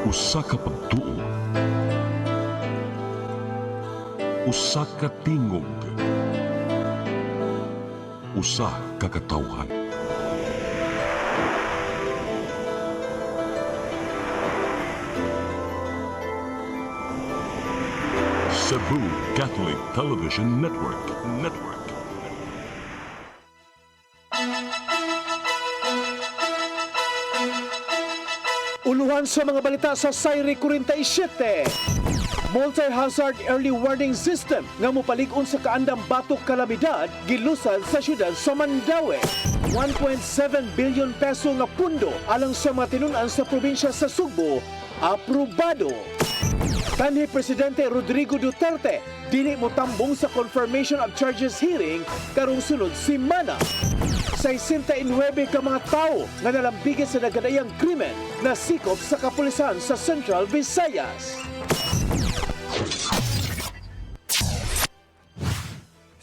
Usa ka pagtuo, usa ka tingog, usa ka katawhan. Cebu Catholic Television Network. Uluhan sa mga balita sa Sayri 47. Multi-hazard early warning system nga mopalig-on sa kaandang batok kalamidad gilusad sa syudad sa Mandaue. 1.7 billion peso nga pundo alang sa mga tinun-an sa probinsya sa Sugbo, aprobado. Kanhi Presidente Rodrigo Duterte dili mo tambong sa confirmation of charges hearing karong sunod semana. 69 ka mga tao nga nalambigit sa nagadayang krimen na sikop sa kapulisan sa Central Visayas.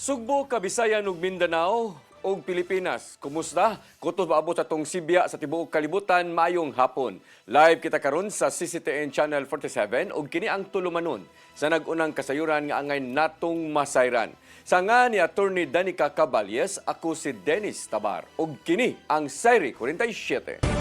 Sugbo, Kabisayan ug Mindanao ug Pilipinas. Kumusta? Kutob maabot atong Sibya sa tibuok kalibutan maayong hapon. Live kita karon sa CCTN Channel 47 ug kini ang tulumanon sa nag-unang kasayuran nga angay natong masayran. Sa nga ni Attorney Danica Caballes, ako si Dennis Tabar ug kini ang Sayri 47.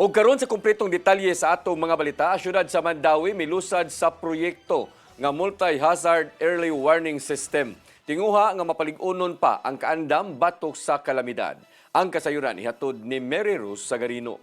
O karon sa kumpletong detalye sa atong mga balita, syudad sa Mandaue milusad sa proyekto nga multi-hazard early warning system. Tinguha nga mapalig-unon pa ang kaandam batok sa kalamidad. Ang kasayuran ihatod ni Mary Rose Sagarino.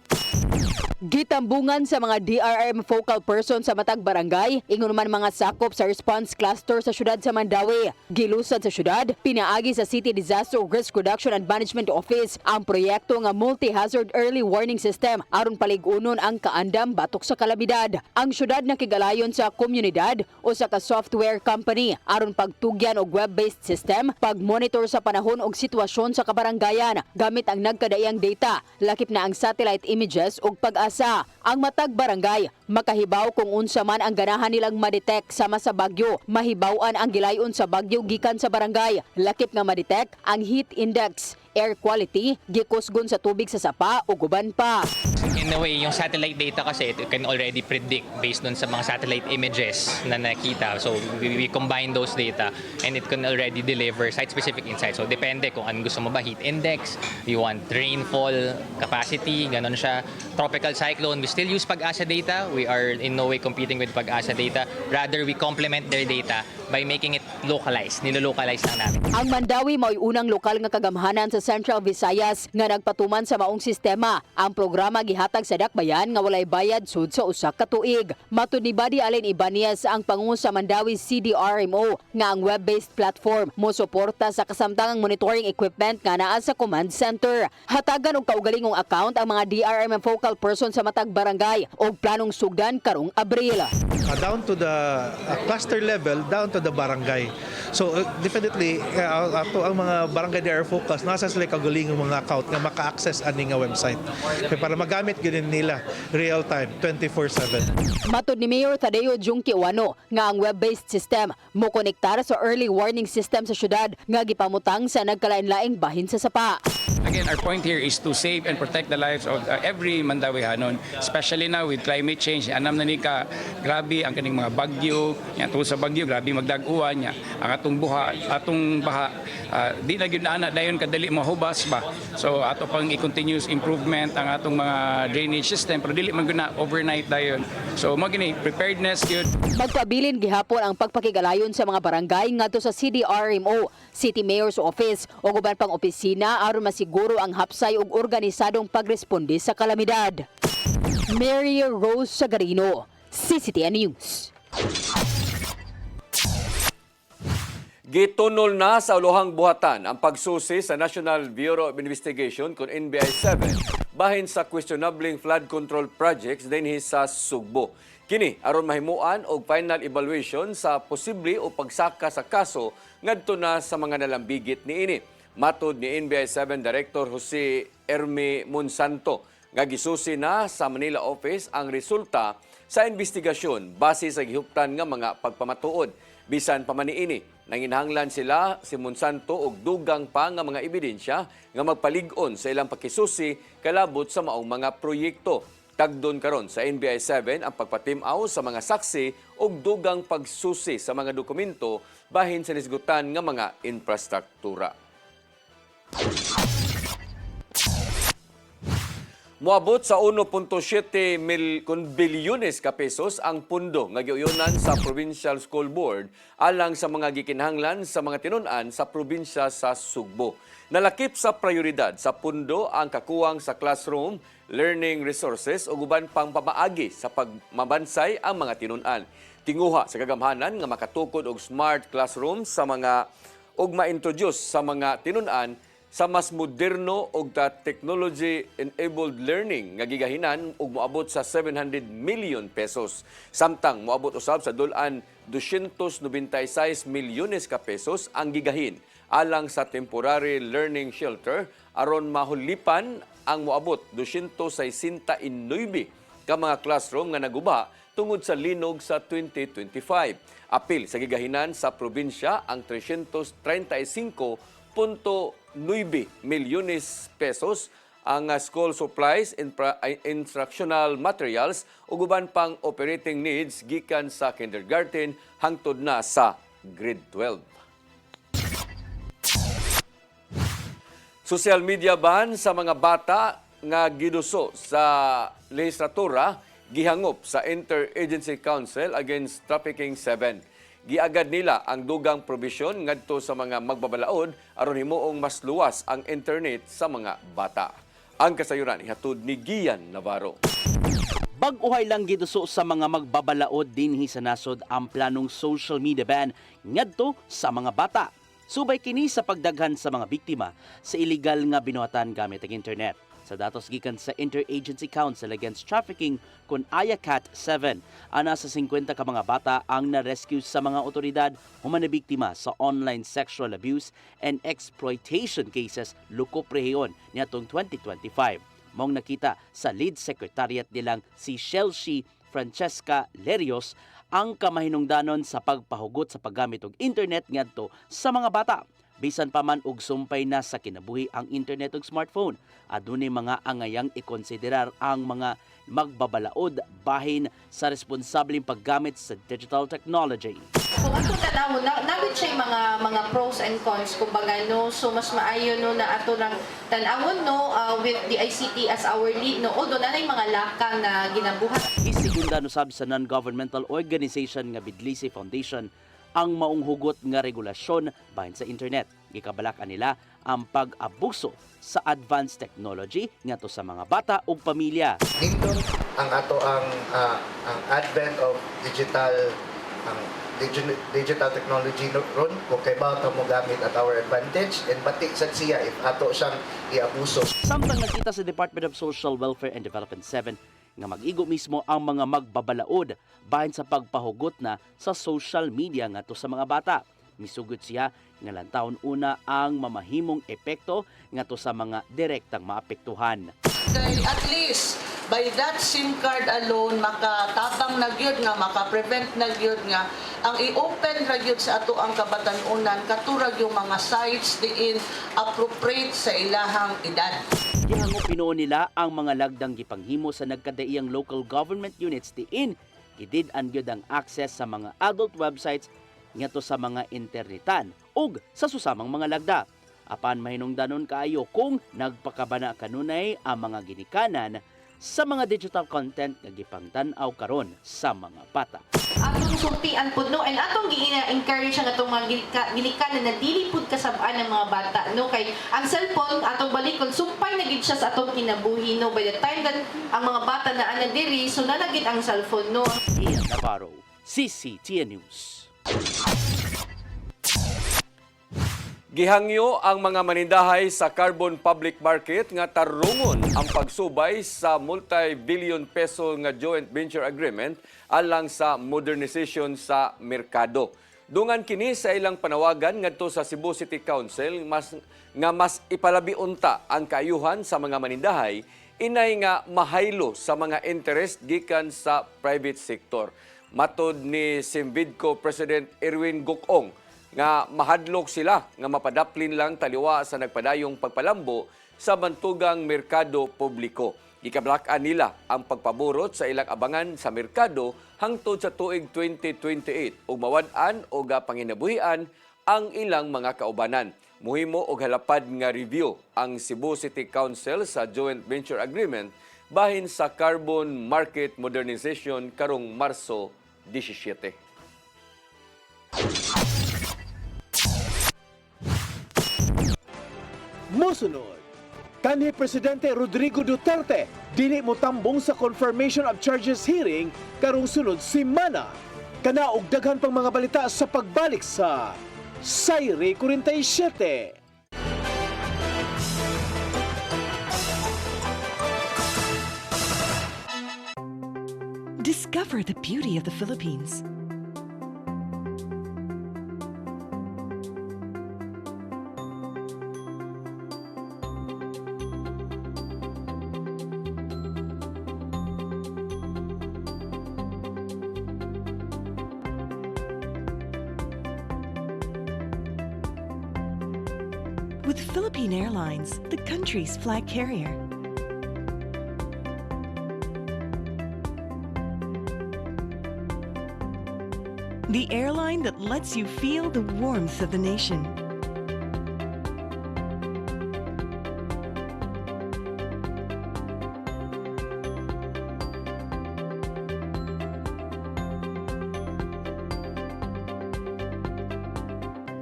Gitambungan sa mga DRM focal person sa matag barangay, ingon man mga sakop sa response cluster sa syudad sa Mandaue. Gilusad sa syudad, pinaagi sa City Disaster Risk Reduction and Management Office ang proyekto nga multi-hazard early warning system aron palig-unon ang kaandam batok sa kalamidad. Ang syudad nakigalayon sa komunidad o sa ka-software company aron pagtugyan og web-based system, pag-monitor sa panahon og sitwasyon sa kabarangayan gamit ang nagkadaiyang data, lakip na ang satellite images ug pag-asa. Ang matag barangay makahibaw kung unsa man ang ganahan nilang ma-detect sama sa bagyo. Mahibawan ang gilayon sa bagyo gikan sa barangay. Lakip nga ma-detect ang heat index, air quality, gikusgon sa tubig sa sapa o guban pa. In a way, yung satellite data kasi, it can already predict based on sa mga satellite images na nakita. So, we combine those data and it can already deliver site-specific insights. So, depende kung anong gusto mo ba, heat index, you want rainfall capacity, ganon siya. Tropical cyclone, we still use Pag-asa data. We are in no way competing with Pag-asa data. Rather, we complement their data by making it localized. Nilolocalize lang namin. Ang Mandaue mao'y unang lokal nga kagamhanan sa Central Visayas nga nagpatuman sa maong sistema. Ang programa gihatag sa dakbayan nga walay bayad sud sa usa ka tuig. Matud ni Buddy Allen Ibanez ang pangulo sa Mandaue CDRMO nga ang web-based platform mo suporta sa kasamtangang monitoring equipment nga naa sa command center. Hatagan og kaugalingong account ang mga DRM focal person sa matag barangay og planong sugdan karong Abril. Down to the cluster level, down to the barangay. So definitely, ato ang mga barangay DRM focus, nasa sila kagaling ng mga account nga maka-access ani nga website. Kaya para magamit ginin nila real time, 24/7. Matud ni Mayor Tadeo Junque Wano nga ang web-based system mo konektar sa early warning system sa syudad nga gipamutang sa nagkalain-laing bahin sa sapa. Again, our point here is to save and protect the lives of every Mandawehanon, especially now with climate change. Anam na ni ka, grabe ang kaning mga bagyo, nya tungod sa bagyo, grabe magdag-uwan nya. Ang atong baha, di na gyud na dayon kadali mahubas ba. So ato pang i-continuous improvement ang atong mga drainage system, pero dili man gyud na overnight dayon. So magini preparedness gyud. Magpabilin gihapon ang pagpakigalayon sa mga barangay ngadto sa CDRMO, City Mayor's Office o uban pang opisina aron masiguro ang hapsay ug organisadong pagresponde sa kalamidad. Mary Rose Sagarino, CCTN News. Gitunol na sa ulohang buhatan ang pagsusi sa National Bureau of Investigation kung NBI-7 bahin sa questionabling flood control projects dinhi sa Sugbo. Kini aron mahimuan og final evaluation sa posible o pagsaka sa kaso ngadto na sa mga nalambigit niini. Matud ni NBI-7 Director Jose Ermi Monsanto nga gisusi na sa Manila office ang resulta sa investigasyon base sa gihuptan nga mga pagpamatuod. Bisan pa man niini, nanginhanglan sila si Monsanto og dugang pa nga mga ebidensya nga magpalig-on sa ilang pakisusi kalabot sa maong mga proyekto. Tagdon karon sa NBI-7 ang pagpatim-aw sa mga saksi ug dugang pagsusi sa mga dokumento bahin sa nisgutan nga mga infrastruktura. Moabot sa 1.7 bilyones ka pesos ang pundo nga giuyonan sa Provincial School Board alang sa mga gikinahanglan sa mga tinun-an sa probinsya sa Sugbo. Nalakip sa prioridad sa pundo ang kakuwang sa classroom, learning resources o uban pang pamaagi sa pagmabansay ang mga tinun-an. Tinguha sa kagamhanan nga makatukod og smart classroom sa mga og ma-introduce sa mga tinun-an sa mas moderno og technology-enabled learning nga gigahinan og moabot sa 700 million pesos. Samtang moabot usab sa dulan 296 milyones ka pesos ang gigahin alang sa temporary learning shelter aron mahulipan ang moabot 269 ka mga classroom nga naguba tungod sa linog sa 2025. Apil sa gigahinan sa probinsya ang 335.9 milyones pesos ang school supplies, instructional materials ug uban pang operating needs gikan sa kindergarten hangtod na sa grade 12. Social media ban sa mga bata nga giduso sa lehislatura gihangop sa Interagency Council Against Trafficking 7. Giagad nila ang dugang probisyon ngadto sa mga magbabalaod aron himuong mas luwas ang internet sa mga bata. Ang kasayuran ihatod ni Gian Navarro. Bag-uhay lang giduso sa mga magbabalaod dinhi sa nasod ang planong social media ban ngadto sa mga bata. Subay kini sa pagdaghan sa mga biktima sa illegal nga binuhatan gamit ang internet. Sa datos gikan sa Interagency Council Against Trafficking kun IACAT 7, ana sa 50 ka mga bata ang na-rescue sa mga otoridad human na biktima sa online sexual abuse and exploitation cases lukop rehiyon niadtong 2025. Mong nakita sa lead secretariat nilang si Chelsea Francesca Lerios ang kamahinungdanon sa pagpahugot sa paggamit og internet ngadto sa mga bata. Bisan pa man og sumpay na sa kinabuhi ang internet ug smartphone, adunay mga angayang ikonsiderar ang mga magbabalaod bahin sa responsableng paggamit sa digital technology. Kung ato tanawon, nagud siya mga pros and cons kumbaga no, so mas maayo no na ato nang tanawon no with the ICT as our lead no, although nanay mga lakang na ginabuhat. Isigunda no sabi sa non-governmental organization nga Bidlisi Foundation ang maong hugot nga regulasyon bahin sa internet. Gikabalakan nila ang pag-abuso sa advanced technology ngadto sa mga bata ug pamilya. Dito ang ato ang advent of digital technology ron kung kay ba ta mo gamit at our advantage and pati sa siya if ato siyang iabuso. Samtang nakita sa Department of Social Welfare and Development 7 nga mag-igo mismo ang mga magbabalaod bahin sa pagpahugot na sa social media ngadto sa mga bata. Misugot siya nga lantawon una ang mamahimong epekto ngadto sa mga direktang maapektuhan. At least by that SIM card alone makatabang na gyud nga maka-prevent na gyud nga ang i-open ra gyud sa ato ang kabatan-unan katurag yung mga sites diin appropriate sa ilahang edad. Gihangop pinuon nila ang mga lagdang gipanghimo sa nagkadaiyang local government units diin gidid-an gyud ang access sa mga adult websites ngadto sa mga internetan ug sa susamang mga lagda. Apan mahinungdanon kaayo kung nagpakabana kanunay ang mga ginikanan sa mga digital content nga gipangtan-aw karon sa mga bata. Atong sultian pud no, and atong gi-encourage ang atong mga ginikanan na dili pud kasab-an ng mga bata no, kay ang cellphone atong balikon sumpay na gid siya sa atong kinabuhi no, by the time that ang mga bata na ana diri so na gid ang cellphone no. Ian Navarro, CCTN News. Gihangyo ang mga manindahay sa carbon public market nga tarungon ang pagsubay sa multi-billion peso nga joint venture agreement alang sa modernization sa merkado. Dungan kini sa ilang panawagan ngadto sa Cebu City Council mas ipalabi unta ang kaayuhan sa mga manindahay inay nga mahaylo sa mga interest gikan sa private sector. Matod ni Simvidco President Erwin Gokong nga mahadlok sila nga mapadaplin lang taliwa sa nagpadayong pagpalambo sa bantugang merkado publiko. Gikablakan nila ang pagpaborot sa ilang abangan sa merkado hangtod sa tuig 2028 ug mawad-an o panginabuhian ang ilang mga kaubanan. Muhimo og halapad nga review ang Cebu City Council sa joint venture agreement bahin sa carbon market modernization karong Marso 17. Mosunod, kanhi Presidente Rodrigo Duterte dili mo tambong sa confirmation of charges hearing karong sunod semana. Kana og daghan pang mga balita sa pagbalik sa Sayre 47. Discover the beauty of the Philippines. With Philippine Airlines, the country's flag carrier. The airline that lets you feel the warmth of the nation.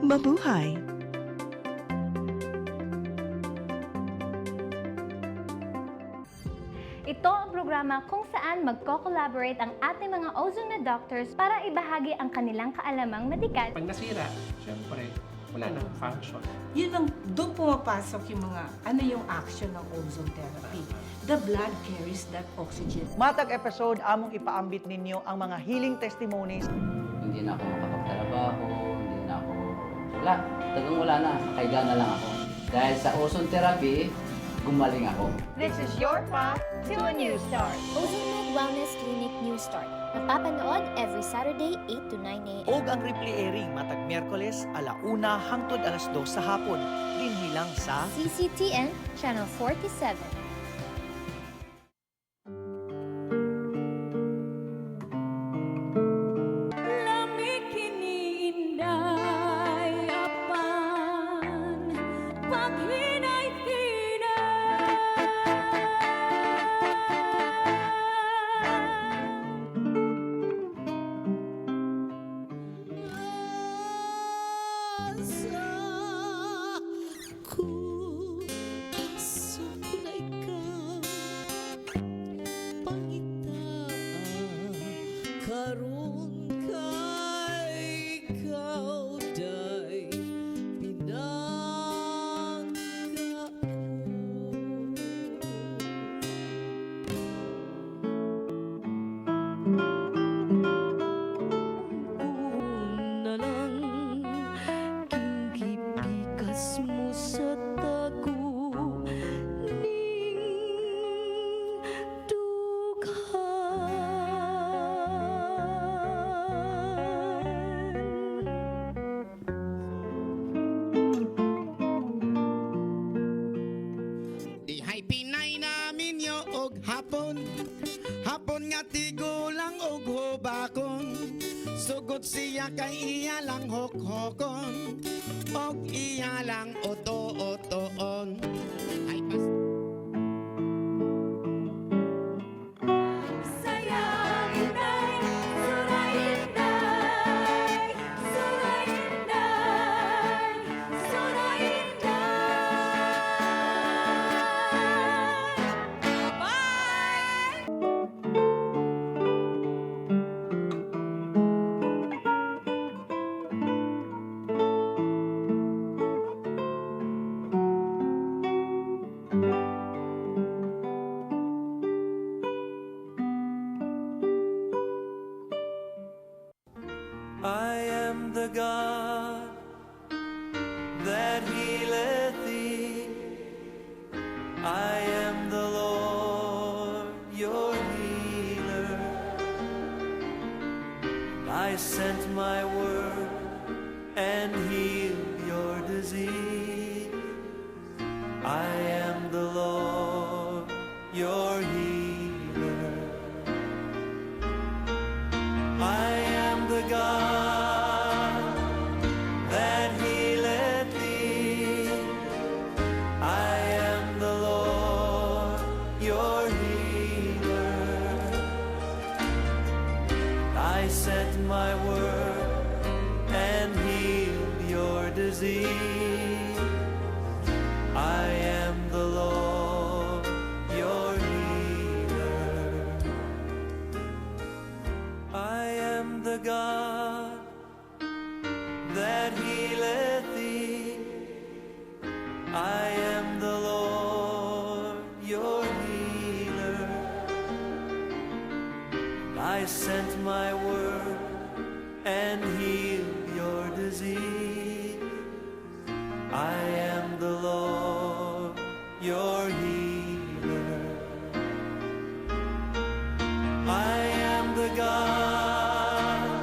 Mabuhay! Ito ang programa kung saan magko-collaborate ang ating mga ozone na doctors para ibahagi ang kanilang kaalamang medikal. Pag nasira, syempre, wala nang function. Yun ang, doon pumapasok yung mga, ano yung action ng ozone therapy. The blood carries that oxygen. Matag episode, among ipaambit ninyo ang mga healing testimonies. Hindi na ako makapagtrabaho, hindi na ako, wala na, kaiga na lang ako. Dahil sa ozone therapy, gumaling ako. This is your path to a new start. Ozone Wellness Clinic New Start. Napapanood every Saturday 8 to 9 a.m. Og ang replay airing matag Miyerkules, 1:00 hangtod 2:00 sa hapon. Dinhilang sa CCTN Channel 47. Hapon nga tigulang og hubakon, sugod siya kay iya lang hokhokon, og iya lang oto-otoon. Ay pas I am the Lord, your healer. I sent my word and healed your disease. I am the Lord, your healer. I am the God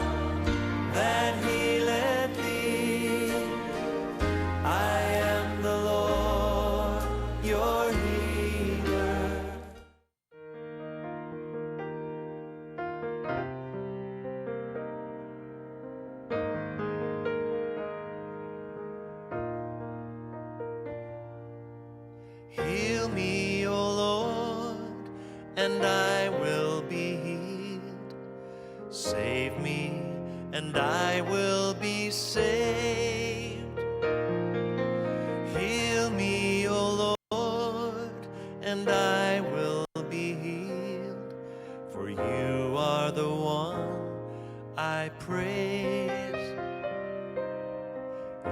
that healeth thee. I am the Lord, your healer. Heal me, O Lord, and I will be healed. Save me, and I will be saved. Heal me, O Lord, and I will be healed. For you are the one I praise.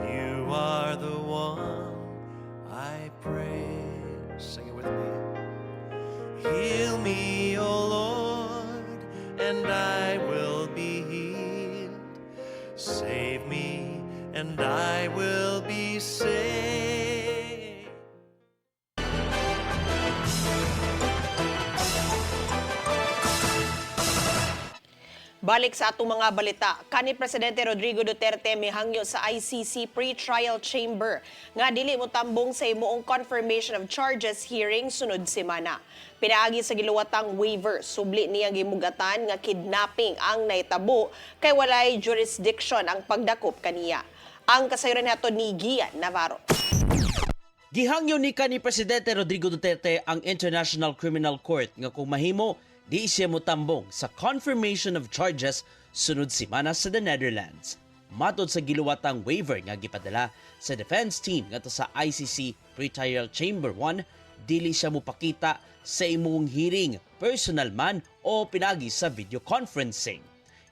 You are the one I praise. Sing it with me. Heal me, O Lord, and I will be healed. Save me, and I will be saved. Balik sa atong mga balita, kani Presidente Rodrigo Duterte mihangyo sa ICC pre-trial chamber nga dili mo tambong sa imuong confirmation of charges hearing sunod semana. Pinaagi sa giluwatang waiver, subli niya gimugatan nga kidnapping ang naitabo kay walay jurisdiction ang pagdakop kaniya. Ang kasayuran nato ni Gian Navarro. Gihangyo ni kani Presidente Rodrigo Duterte ang International Criminal Court nga kung mahimo di siya motambong sa confirmation of charges sunod semana sa the Netherlands. Matod sa giluwatang waiver nga gipadala sa defense team ngadto sa ICC Pre-Trial Chamber 1, dili siya mopakita sa imong hearing, personal man o pinagi sa video conferencing.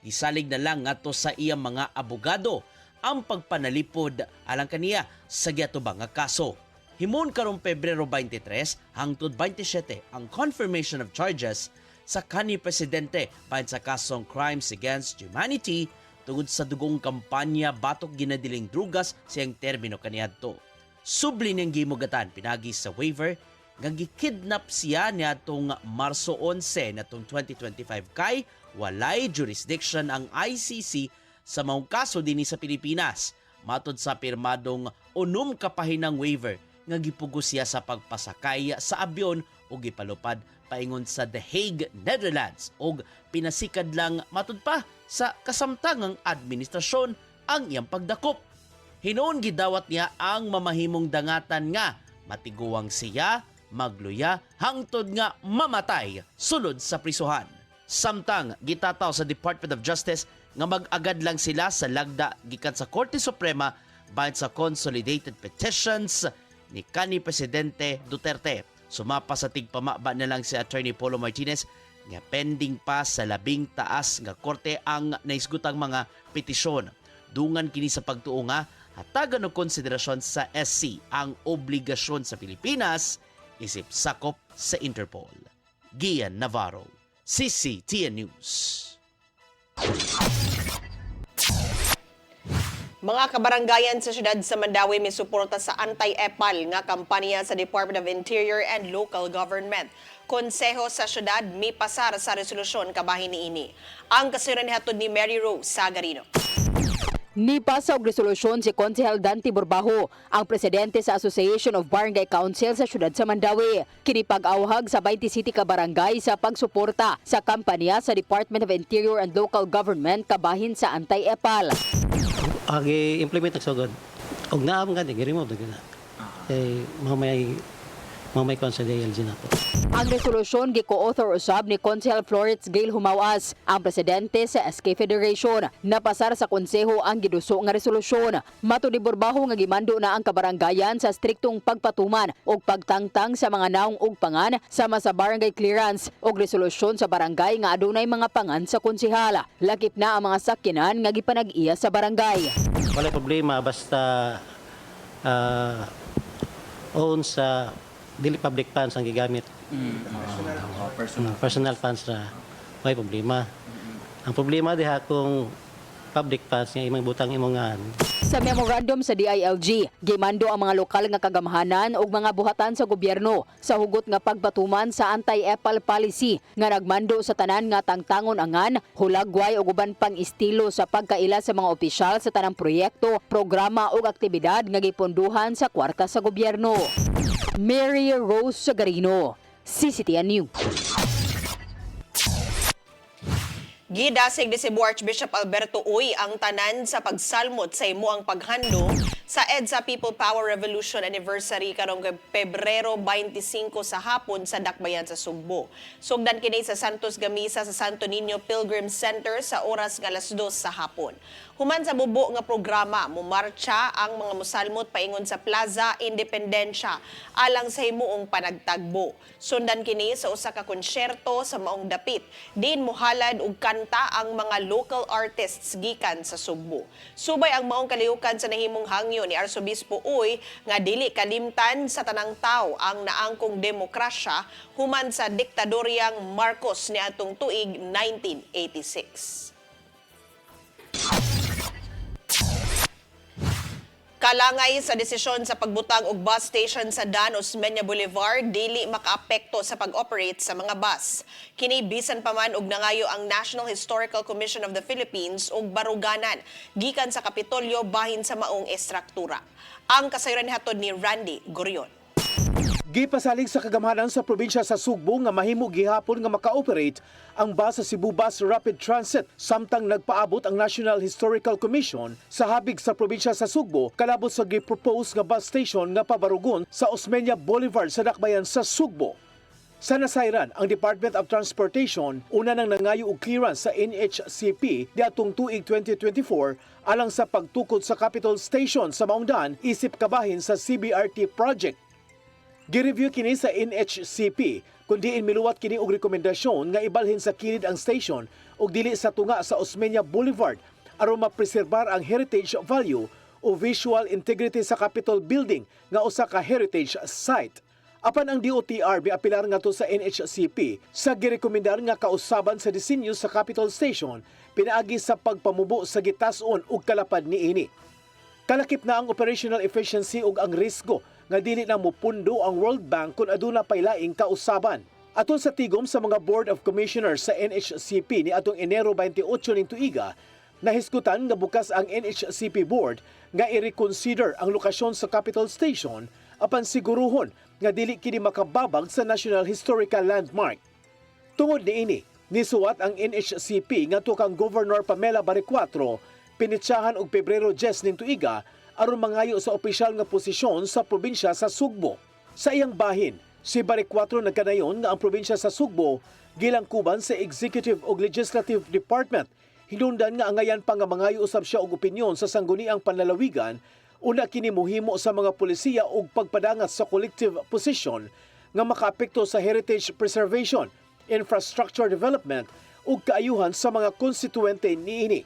Gisalig na lang ngadto sa iyang mga abogado ang pagpanalipod alang kaniya sa giatubang nga kaso. Himon karong Pebrero 23 hangtod 27 ang confirmation of charges sa kani Presidente bahin sa kasong Crimes Against Humanity tungod sa dugong kampanya batok ginadiling drugas siyang termino kaniadto. Subli niyang gimugatan pinagi sa waiver nga gikidnap siya niadtong Marso 11 natong 2025 kay walay jurisdiction ang ICC sa maong kaso dinhi sa Pilipinas. Matod sa pirmadong 6 kapahinang waiver nga gipugos siya sa pagpasakay sa abyon o gipalupad paingon sa The Hague, Netherlands og pinasikad lang matud pa sa kasamtangang administrasyon ang iyang pagdakop. Hinoon gidawat niya ang mamahimong dangatan nga matiguang siya, magluya, hangtod nga mamatay sulod sa prisuhan. Samtang gitataw sa Department of Justice nga mag-agad lang sila sa lagda gikan sa Korte Suprema bahin sa consolidated petitions ni kani Presidente Duterte. Sumapa sa tigpamaba na lang si Attorney Polo Martinez nga pending pa sa labing taas nga korte ang naisgutang mga petisyon. Dungan kini sa pagtuo nga hatagan og konsiderasyon sa SC ang obligasyon sa Pilipinas isip sakop sa Interpol. Gian Navarro, CCTN News. Mga kabaranggayan sa siyudad sa Mandawi may suporta sa anti-EPAL nga kampanya sa Department of Interior and Local Government. Konseho sa siyudad may pasar sa resolusyon kabahin niini. Ang kasiran hatod ni Mary Rose Sagarino. Nipasa og resolusyon si Konsehal Dante Borbajo, ang presidente sa Association of Barangay Council sa siyudad sa Mandawi. Kini pag-awhag sa 20 city ka barangay sa pagsuporta sa kampanya sa Department of Interior and Local Government kabahin sa anti-EPAL. Agi-implement ang sugod. Og naam nga, i-remove na gina. Mamay konsehal na po. Ang resolusyon gi-co-author usab ni Konsehal Florence Gail Humawas, ang presidente sa SK Federation. Napasar sa konseho ang giduso nga resolusyon. Matud ni Borbajo nga gimando na ang kabaranggayan sa striktong pagpatuman ug pagtangtang sa mga naong ug pangan sama sa barangay clearance ug resolusyon sa barangay nga adunay mga pangan sa konsehal. Lakip na ang mga sakyanan nga gipanag-iya sa barangay. Wala problema basta own sa dili public funds ang gigamit. Personal funds ra may problema. Ang problema diha kung public funds nga imong butang imongan. Sa memorandum sa DILG, gimando ang mga lokal nga kagamhanan ug mga buhatan sa gobyerno sa hugot nga pagbatuman sa anti-EPAL policy nga nagmando sa tanan nga tangtangon angan, hulagway ug uban pang estilo sa pagkaila sa mga opisyal sa tanang proyekto, programa ug aktibidad nga giponduhan sa kwarta sa gobyerno. Mary Rose Sagarino, CCTN News. Gidasig ni Cebu Archbishop Alberto Uy ang tanan sa pagsalmot sa imuang paghandom sa EDSA People Power Revolution Anniversary karong Pebrero 25 sa hapon sa Dakbayan sa Sugbo. Sugdan kini sa Santos Gamisa sa Santo Niño Pilgrim Center sa oras nga 2:00 sa hapon. Human sa bubo nga programa, mumarcha ang mga musalmot paingon sa Plaza Independencia alang sa himuong panagtagbo. Sundan kini sa usa ka konsyerto sa maong dapit. Din muhalad og kanta ang mga local artists gikan sa Sugbo. Subay ang maong kalihukan sa nahimong hangyo ni Arsobispo Uy nga dili kalimtan sa tanang tawo ang naangkong demokrasya human sa diktadoryang Marcos niadtong tuig 1986. Kalangay sa desisyon sa pagbutang og bus station sa Dan Osmeña Boulevard, dili makaapekto sa pag-operate sa mga bus. Kini bisan pa man og nangayo ang National Historical Commission of the Philippines og baruganan gikan sa Kapitolyo bahin sa maong estruktura. Ang kasayuran hatod ni Randy Gorion. Gipasalig sa kagamhanan sa probinsya sa Sugbo nga mahimo gihapon nga maka-operate ang bus sa Cebu Bus Rapid Transit samtang nagpaabot ang National Historical Commission sa habig sa probinsya sa Sugbo kalabot sa gipropose nga bus station nga pabarugon sa Osmeña Boulevard sa Dakbayan sa Sugbo. Sa nasayran, ang Department of Transportation una nang nangayo og clearance sa NHCP diatong tuig 2024 alang sa pagtukod sa Capitol Station sa Maungdan isip kabahin sa CBRT project. Gi-review kini sa NHCP kundi miluwat kini og rekomendasyon nga ibalhin sa kilid ang station ug dili sa tunga sa Osmeña Boulevard aron mapreserbar ang heritage value o visual integrity sa Capitol Building nga usa ka heritage site. Apan ang DOTR miapilar ngadto sa NHCP sa girekomendar nga kausaban sa disenyo sa Capitol Station pinaagi sa pagpamubo sa gitas-on ug kalapad niini. Kalakip na ang operational efficiency ug ang risgo nga dili na mopundo ang World Bank kung aduna pay laing kausaban. Aton sa tigom sa mga Board of Commissioners sa NHCP ni atong Enero 28 ning tuiga, nahisgutan nga bukas ang NHCP Board nga i-reconsider ang lokasyon sa Capitol Station apan siguruhon nga dili kini makababag sa National Historical Landmark. Tungod niini, nisuwat ang NHCP ngadto kang Governor Pamela Baricuatro pinitsahan og Pebrero 10 ning tuiga aron mangayo sa opisyal nga posisyon sa probinsya sa Sugbo. Sa iyang bahin, si Baricuatro nagkanayon nga ang probinsya sa Sugbo gilangkuban sa Executive ug Legislative Department. Hinungdan nga angayan pa nga mangayo usab siya og opinyon sa sangguniang panlalawigan una kini mohimo sa mga pulisiya og pagpadangat sa collective position nga makaapekto sa heritage preservation, infrastructure development ug kaayuhan sa mga konstituente niini.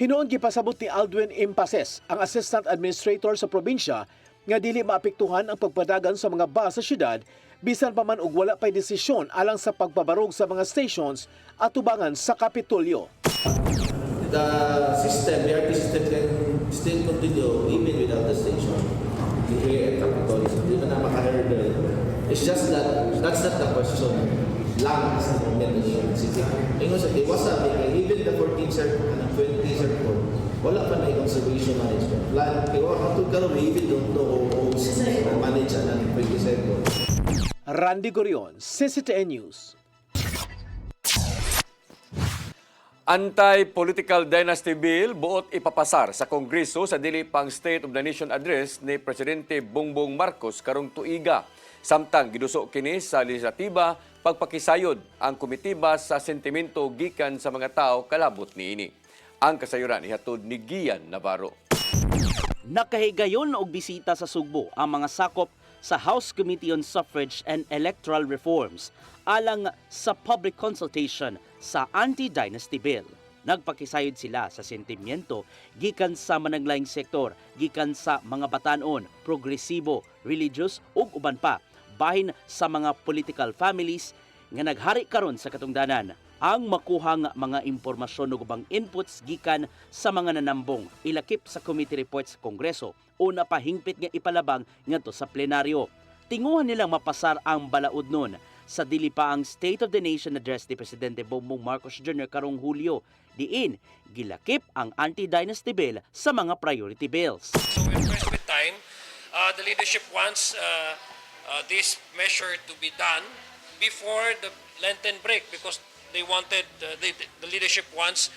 Hinuon gipasabot ni Aldwin Impases, ang Assistant Administrator sa probinsya, nga dili maapektuhan ang pagpadagan sa mga bus sa syudad bisan pa man og wala pay desisyon alang sa pagpabarog sa mga stations at tubangan sa Kapitolyo. The system, BRT system can still continue even without the station here at Capitol. Hindi na maka-hurdle. It's just that that's not the question. Lang as the moment is ingon sa diwasa even the 14th circle and 20th circle wala pa na conservation management plan kay wa hangtod karon we even don't know how manage ang 20th circle. Randy Gorion, CCTN News. Anti-political dynasty bill buot ipapasar sa Kongreso sa dili pang State of the Nation address ni Presidente Bongbong Marcos karong tuiga. Samtang giduso kini sa legislatiba pagpakisayod ang komitiba sa sentimento gikan sa mga tao kalabot niini. Ang kasayuran ihatod ni Gian Navarro. Nakahigayon og bisita sa Sugbo ang mga sakop sa House Committee on Suffrage and Electoral Reforms alang sa public consultation sa anti-dynasty bill. Nagpakisayod sila sa sentimiento gikan sa managlaing sektor, gikan sa mga batanon, progresibo, religious ug uban pa, bahin sa mga political families nga naghari karon sa katungdanan. Ang makuhang mga impormasyon ug ubang inputs gikan sa mga nanambong ilakip sa committee report sa Kongreso o napahingpit nga ipalabang ngadto sa plenaryo. Tinguhan nilang mapasar ang balaod nun sa dili pa ang State of the Nation address ni Presidente Bongbong Marcos Jr. karong Hulyo, diin gilakip ang anti-dynasty bill sa mga priority bills. So we're pressed with time. The leadership wants this measure to be done before the Lenten break because they wanted, the leadership wants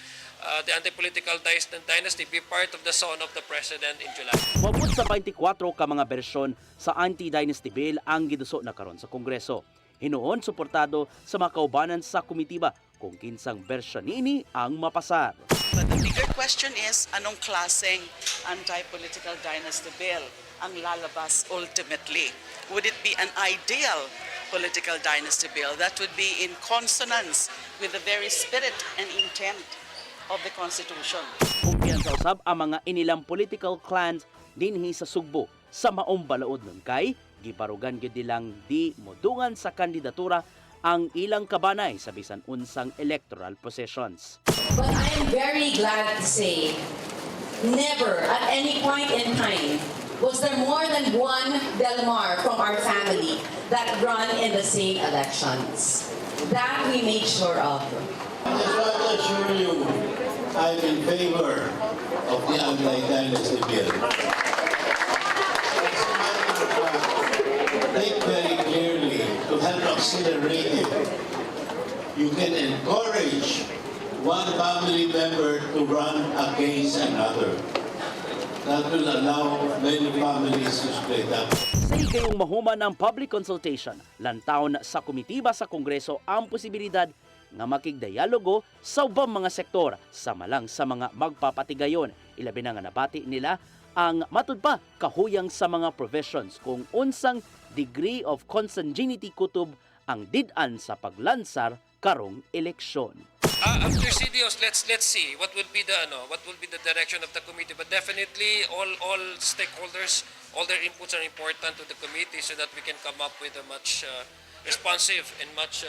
the anti-political dynasty be part of the son of the president in July. Mabot sa 24 ka mga bersyon sa anti-dynasty bill ang giduso na karon sa Kongreso. Hinuon suportado sa mga kaubanan sa komitiba kung kinsang bersyon niini ang mapasar. But the bigger question is, anong klaseng anti-political dynasty bill ang lalabas ultimately? Would it be an ideal political dynasty bill that would be in consonance with the very spirit and intent of the Constitution? Kumpiyansa usab ang mga inilang political clans dinhi sa Sugbo sa maong balaod nun kay giparugan gyud nilang di modungan sa kandidatura ang ilang kabanay sa bisan unsang electoral processions. But I am very glad to say, never at any point in time was there more than one Delmar from our family that run in the same elections. That we made sure of. I just want to assure you, I'm in favor of the anti-dynasty bill. Think very clearly to help accelerate it. You can encourage one family member to run against another. That will allow many families to split up. Sa ikayong mahuman ng public consultation, lantawon sa komitiba sa Kongreso ang posibilidad nga makigdialogo sa ubang mga sektor sama lang sa mga magpapatigayon. Ilabi na nga nabati nila ang matud pa kahuyang sa mga provisions kung unsang degree of consanguinity kutob ang did-an sa paglansar karong eleksyon. After CDOs, let's see what will be the direction of the committee. But definitely, all stakeholders, all their inputs are important to the committee so that we can come up with a much responsive and much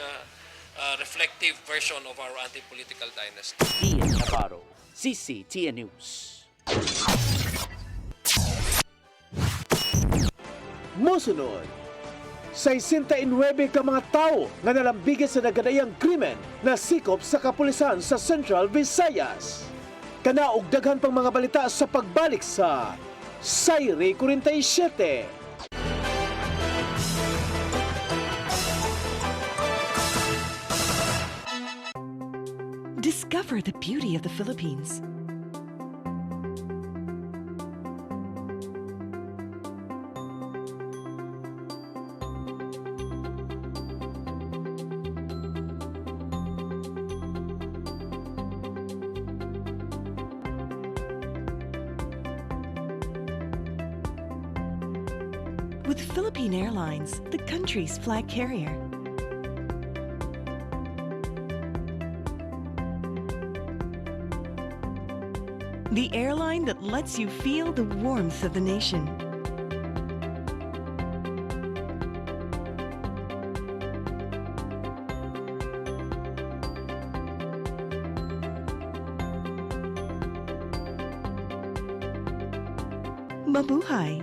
reflective version of our anti-political dynasty. Ian Navarro, CCTN News. Mosunod, 69 ka mga tao nga nalambigan sa nagadayang krimen na sikop sa kapulisan sa Central Visayas. Kanaog daghan pang mga balita sa pagbalik sa Sayri 47. Discover the beauty of the Philippines. With Philippine Airlines, the country's flag carrier. The airline that lets you feel the warmth of the nation. Mabuhay!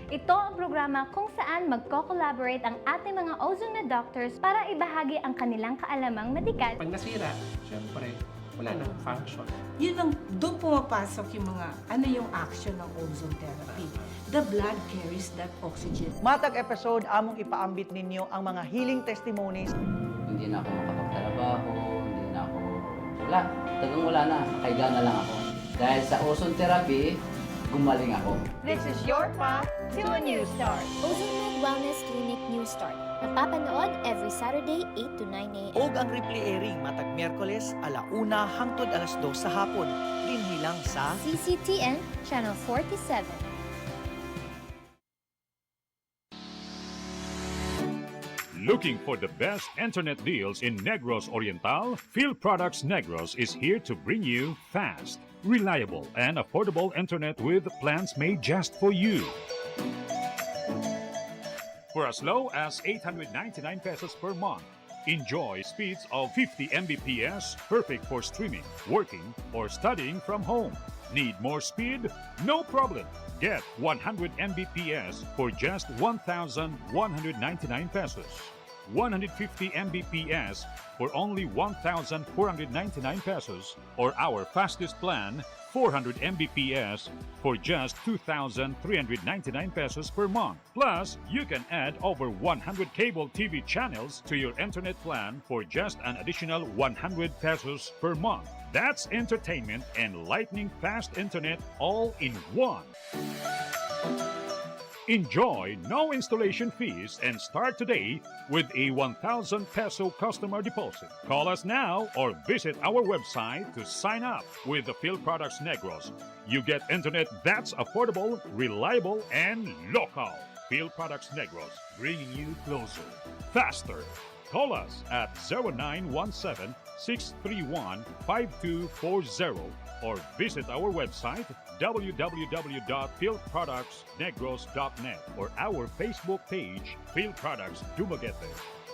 Ito ang programa kung saan magko-collaborate ang ating mga ozone na doctors para ibahagi ang kanilang kaalamang medikal. Pag nasira, syempre, wala nang function. Yun ang, doon pumapasok yung mga, ano yung action ng ozone therapy. The blood carries that oxygen. Matag episode, among ipaambit ninyo ang mga healing testimonies. Hindi na ako makapagtrabaho, hindi na ako wala. Tagang wala na, kaiga na lang ako. Dahil sa ozone therapy, gumaling ako. This is your path to a new start. Ozone Wellness Clinic New Start. Napapanood every Saturday 8 to 9 a.m. Og ang replay airing matag Miyerkules, 1:00 hangtod 2:00 sa hapon. Dinhi lang sa CCTN Channel 47. Looking for the best internet deals in Negros Oriental? Field Products Negros is here to bring you fast, reliable, and affordable internet with plans made just for you. For as low as 899 pesos per month, enjoy speeds of 50 Mbps, perfect for streaming, working, or studying from home. Need more speed? No problem. Get 100 Mbps for just 1,199 pesos. 150 Mbps for only 1,499 pesos, or our fastest plan, 400 Mbps for just 2,399 pesos per month. Plus, you can add over 100 cable TV channels to your internet plan for just an additional 100 pesos per month. That's entertainment and lightning fast internet all in one. Enjoy no installation fees and start today with a 1,000 peso customer deposit. Call us now or visit our website to sign up with the Field Products Negros. You get internet that's affordable, reliable, and local. Field Products Negros, bringing you closer, faster. Call us at 0917-631-5240 or visit our website www.fieldproductsnegros.net or our Facebook page, Field Products Dumaguete.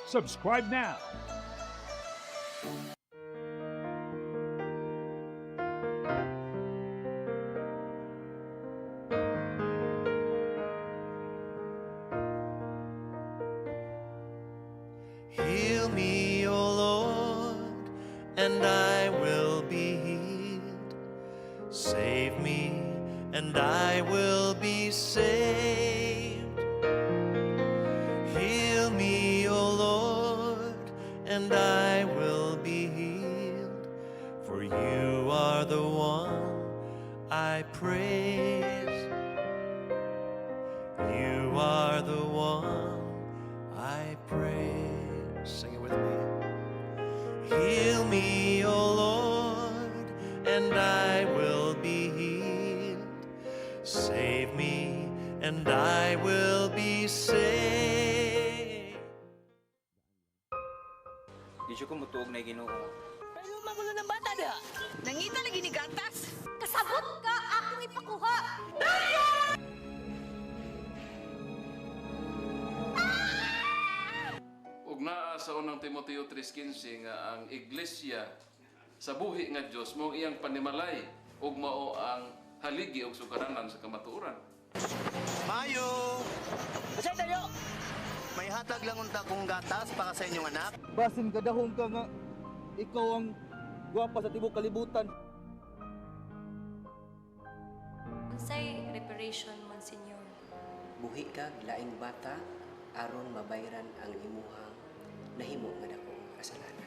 Subscribe now. Heal me, O Lord, and I will be healed. Save me, and I will be saved. Heal me, O Lord, and I will be healed. For you are the one I praise. You are the one I praise. Sing it with me. Heal me, O Lord, and I will be healed. Save me, and I will be saved. Di siya kumutuog na Ginoo. Pero magulo ng bata na. Nangita na ginigatas. Kasabot ka, akong ipakuha. Ug naa sa unang Timoteo 3:15 nga ang iglesia sa buhi nga Dios mao iyang panimalay ug mao ang haligi ug sugaranan sa kamatuoran. Mayo! Basay tayo! May hatag lang unta kong gatas para sa inyong anak. Basin kadahong ka nga ikaw ang gwapa sa tibok kalibutan. Unsay reparation, Monsignor? Buhi kag laing bata aron mabayran ang imuhang nahimo nga dakong kasalanan.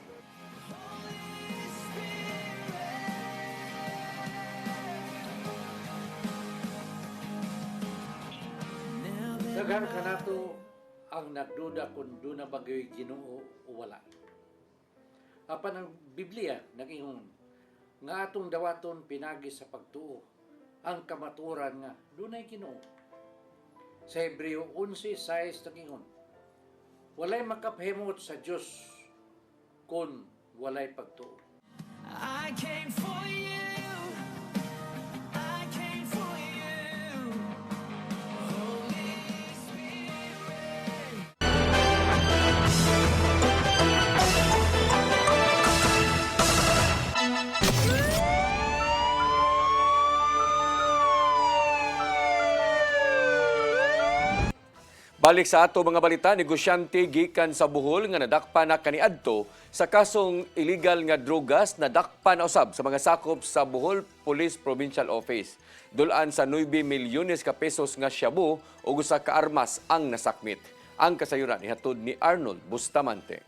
Daghan ka nato ang nagduda kung doon na bagay Ginoo o wala. Apan ang Biblia nag-ingon nga atong dawaton pinagi sa pagtuo ang kamatuoran nga doon ay Ginoo. Sa Hebreo 11:6 nag-ingon, walay makapahimot sa Dios kung walay pagtuo. I came for you. I came for you. Holy Spirit. Balik sa ato mga balita, negosyante gikan sa Bohol nga nadakpa na kaniadto sa kasong illegal nga drogas nadakpa na usab sa mga sakop sa Bohol Police Provincial Office. Dulaan sa 9 milyones ka pesos nga shabu o usa ka armas ang nasakmit. Ang kasayuran ihatod ni Arnold Bustamante.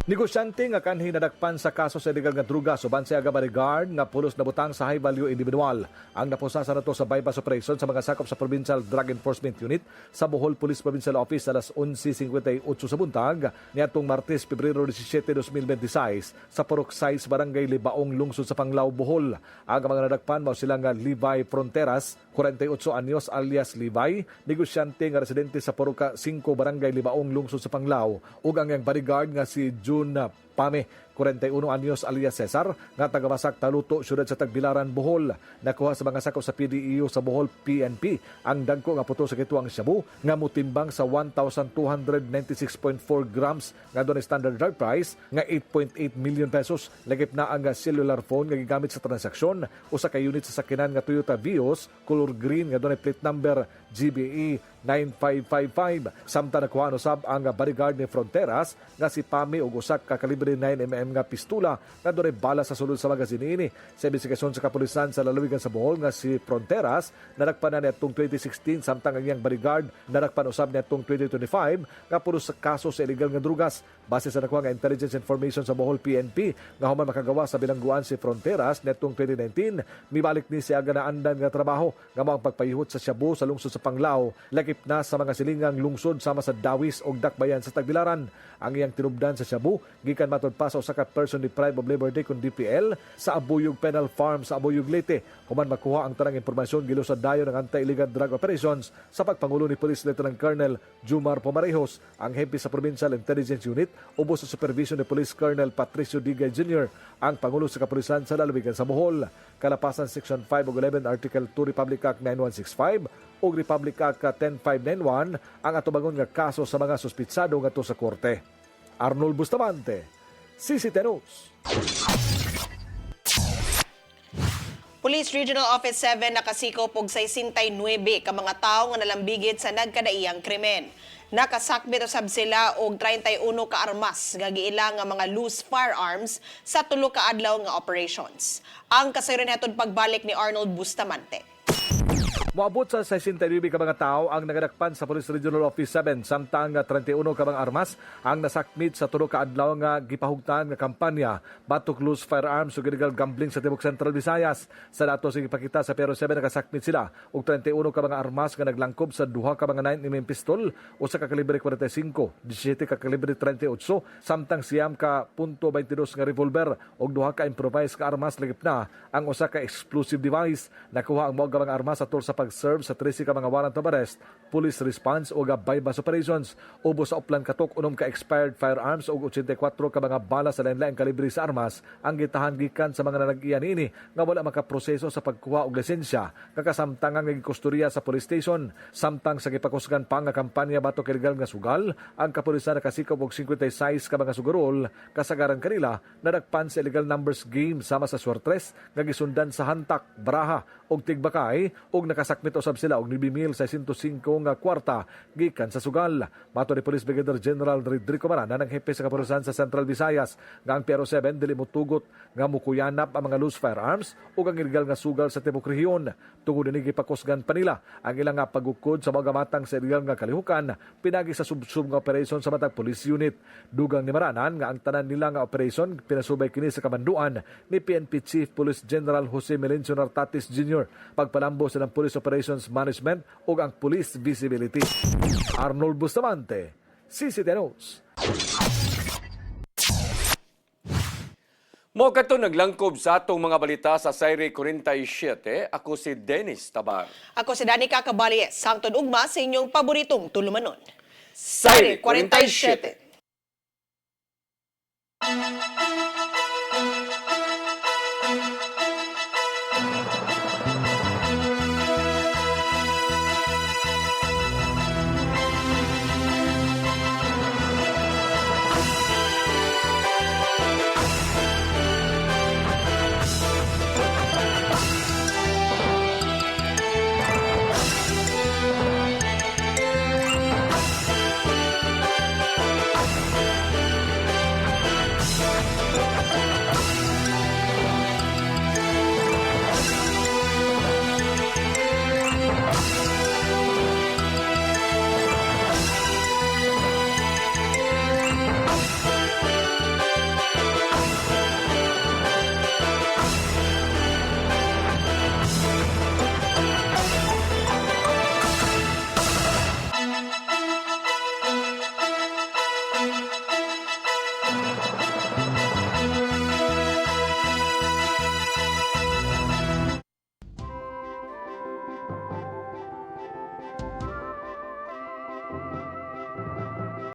Negosyante nga kanhi nadakpan sa kaso sa illegal nga druga suban sa aga bodyguard nga pulos na butang sa high value individual. Ang napusasan nato sa bypass operation sa mga sakop sa Provincial Drug Enforcement Unit sa Bohol Police Provincial Office alas 11:58 sa buntag niadtong Martes, Pebrero 17, 2026 sa Purok 6, Barangay Libaong, lungsod sa Panglao, Bohol. Ang mga nadakpan mao sila nga Levi Fronteras, 48 anyos alias Levi, negosyante nga residente sa Purok 5, Barangay Libaong, lungsod sa Panglao, ug ang iyang bodyguard nga si June Pame, 41 anyos alias Cesar, nga tagawasak Taluto, syudad sa Tagbilaran, Bohol. Nakuha sa mga sakop sa PDEO sa Bohol PNP ang dagko nga puto sa kituang shabu nga mutimbang sa 1,296.4 grams nga doon standard drug price nga 8.8 million pesos. Lagip na ang cellular phone nga gigamit sa transaksyon. Usa ka unit sa sakinan nga Toyota Vios color green nga doon plate number GBE 9555. Samtang nakuha usab ang bodyguard ni Fronteras nga si Pame ug usak ka kalibre 9mm nga pistula nga doon bala sa sulod sa magazine ini. Sa investigasyon sa kapulisan sa lalawigan sa Bohol nga si Fronteras nadakpan na niadtong 2016 samtang ang iyang bodyguard nadakpan usab niadtong 2025 nga pulos sa kaso sa illegal nga drugas. Base sa nakuha nga intelligence information sa Bohol PNP nga human makagawa sa bilangguan si Fronteras niadtong 2019, mibalik ni siya nga naandan nga trabaho nga mao ang pagpayihot sa shabu sa lungsod sa Panglao, lagip na sa mga silingang lungsod sama sa Dawis ug Dakbayan sa Tagbilaran. Ang iyang tinubdan sa shabu gikan matod pa sa usa ka person deprived of liberty kun DPL sa Abuyog Penal Farm sa Abuyog, Leyte. Human makuha ang tanang impormasyon gilusad dayon ng anti-illegal drug operations sa pagpangulo ni Police Lieutenant Colonel Jumar Pomarejos, ang hepe sa Provincial Intelligence Unit, ubos sa supervision ni Police Colonel Patricio Digay Jr., ang pangulo sa kapulisan sa lalawigan sa Bohol. Kalapasan Section 5 ug 11 Article 2 Republic Act 9165 ug Republic Act 10591 ang atubangon nga kaso sa mga suspitsado ngadto sa korte. Arnold Bustamante, CCT News. Police Regional Office 7 nakasikop og 69 ka mga tawo nga nalambigit sa nagkadaiyang krimen. Nakasakbit usab sila og 31 ka armas nga giila nga mga loose firearms sa tulo ka adlaw nga operations. Ang kasayron hatod pagbalik ni Arnold Bustamante. Moabot sa 69 ka mga tao ang nagadakpan sa Police Regional Office 7 samtang 31 ka mga armas ang nasakmit sa tulo ka adlaw nga gipahugtan nga kampanya batok loose firearms ug illegal gambling sa Tibok Central Visayas. Sa datos nga ipakita sa Pero 7 nakasakmit sila og 31 ka mga armas nga naglangkob sa duha ka mga 9mm pistol, usa ka kalibre 45, 17 ka kalibre 38, samtang siyam ka .22 nga revolver ug duha ka improvised ka armas, lagip na ang usa ka explosive device. Nakuha ang mga armas sa sa pag-serve sa 13 ka mga warrant of arrest, police response o bypass operations. Ubos sa uplan katok unom ka expired firearms o 84 ka mga bala sa lain-laing kalibre sa armas ang gitahan gikan sa mga nanag-iyan ini nga wala makaproseso sa pagkuha og lisensya kakasamtangan nga gikustorya sa police station. Samtang sa gipakusgan pa nga kampanya batok illegal nga sugal, ang kapulisan nakasikob og 56 ka mga sugarol kasagaran kanila nadakpan sa illegal numbers game sama sa Suertres nga gisundan sa Hantak, Baraha og Tigbakay ug nakasakmit usab sila og 9,605 nga kwarta gikan sa sugal. Mato ni Police Brigadier General Rodrigo Marana ng hepe sa kapulisan sa Central Visayas nga ang Pero 7 dili motugot nga mukuyanap ang mga loose firearms ug ang illegal nga sugal sa tibok rehiyon. Tungod ni gipakusgan pa nila ang ilang nga pagukod sa mga matang sa illegal nga kalihukan pinagi sa sub-sub nga operasyon sa matag police unit. Dugang ni Maranan nga ang tanan nila nga operasyon pinasubay kini sa kamanduan ni PNP Chief Police General Jose Melencio Nartatis Jr. pagpalambo sa ng Police Operations Management ug ang Police Visibility. Arnold Bustamante, CCT News. Mo kato naglangkob sa atong mga balita sa Sayre 47. Ako si Dennis Tabar. Ako si Danica Caballes. Hangtod ugma sa inyong paboritong tulumanon. Sayre 47.